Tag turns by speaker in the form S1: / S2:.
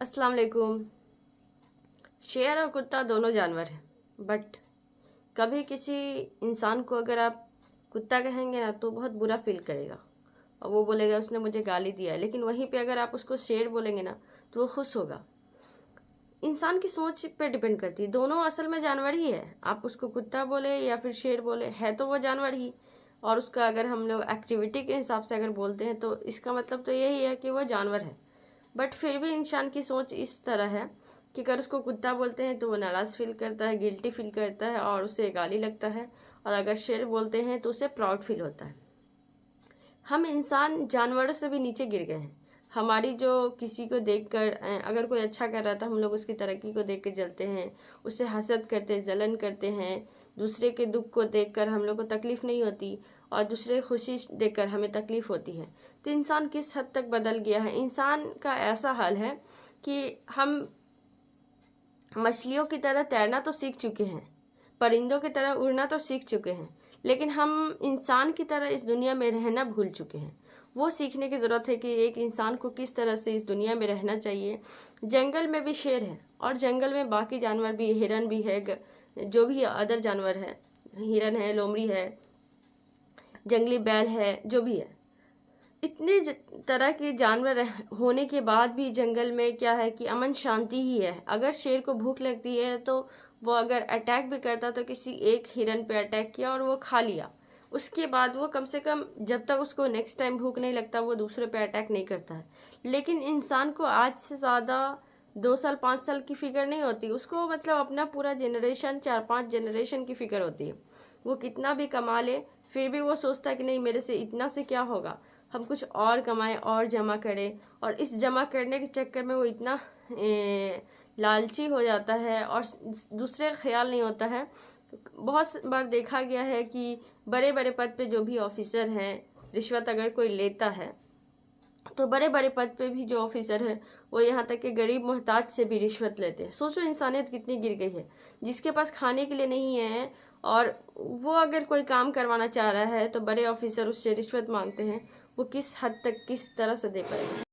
S1: अस्सलाम वालेकुम। शेर और कुत्ता दोनों जानवर हैं, बट कभी किसी इंसान को अगर आप कुत्ता कहेंगे ना तो बहुत बुरा फील करेगा और वो बोलेगा उसने मुझे गाली दिया है। लेकिन वहीं पे अगर आप उसको शेर बोलेंगे ना तो वो खुश होगा। इंसान की सोच पे डिपेंड करती है। दोनों असल में जानवर ही है, आप उसको कुत्ता बोले या फिर शेर बोले, है तो वो जानवर ही। और उसका अगर हम लोग एक्टिविटी के हिसाब से अगर बोलते हैं तो इसका मतलब तो यही है कि वो जानवर है। बट फिर भी इंसान की सोच इस तरह है कि अगर उसको कुत्ता बोलते हैं तो वो नाराज़ फील करता है, गिल्टी फील करता है और उसे गाली लगता है। और अगर शेर बोलते हैं तो उसे प्राउड फील होता है। हम इंसान जानवरों से भी नीचे गिर गए हैं। हमारी जो किसी को देखकर अगर कोई अच्छा कर रहा था हम लोग उसकी तरक्की को देख कर जलते हैं, उससे हसद करते, जलन करते हैं। दूसरे के दुख को देखकर हम लोग को तकलीफ नहीं होती और दूसरे खुशी देखकर हमें तकलीफ होती है। तो इंसान किस हद तक बदल गया है। इंसान का ऐसा हाल है कि हम मछलियों की तरह तैरना तो सीख चुके हैं, परिंदों की तरह उड़ना तो सीख चुके हैं, लेकिन हम इंसान की तरह इस दुनिया में रहना भूल चुके हैं। वो सीखने की ज़रूरत है कि एक इंसान को किस तरह से इस दुनिया में रहना चाहिए। जंगल में भी शेर है और जंगल में बाकी जानवर भी, हिरन भी है, जो भी अदर जानवर है, हिरन है, लोमड़ी है, जंगली बैल है, जो भी है। इतने तरह के जानवर होने के बाद भी जंगल में क्या है कि अमन शांति ही है। अगर शेर को भूख लगती है तो वो अगर अटैक भी करता तो किसी एक हिरन पे अटैक किया और वो खा लिया। उसके बाद वो कम से कम जब तक उसको नेक्स्ट टाइम भूख नहीं लगता वो दूसरे पे अटैक नहीं करता है। लेकिन इंसान को आज से ज़्यादा 2 साल 5 साल की फिक्र नहीं होती, उसको मतलब अपना पूरा जनरेशन, 4-5 जनरेशन की फिक्र होती है। वो कितना भी कमा ले फिर भी वो सोचता है कि नहीं, मेरे से इतना से क्या होगा, हम कुछ और कमाएं और जमा करें। और इस जमा करने के चक्कर में वो इतना लालची हो जाता है और दूसरे का ख्याल नहीं होता है। बहुत बार देखा गया है कि बड़े बड़े पद पे जो भी ऑफिसर हैं, रिश्वत अगर कोई लेता है तो बड़े बड़े पद पे भी जो ऑफिसर है वो यहाँ तक कि गरीब मोहताज से भी रिश्वत लेते हैं। सोचो इंसानियत कितनी गिर गई है। जिसके पास खाने के लिए नहीं है और वो अगर कोई काम करवाना चाह रहा है तो बड़े ऑफिसर उससे रिश्वत मांगते हैं। वो किस हद तक, किस तरह से दे पाएगा।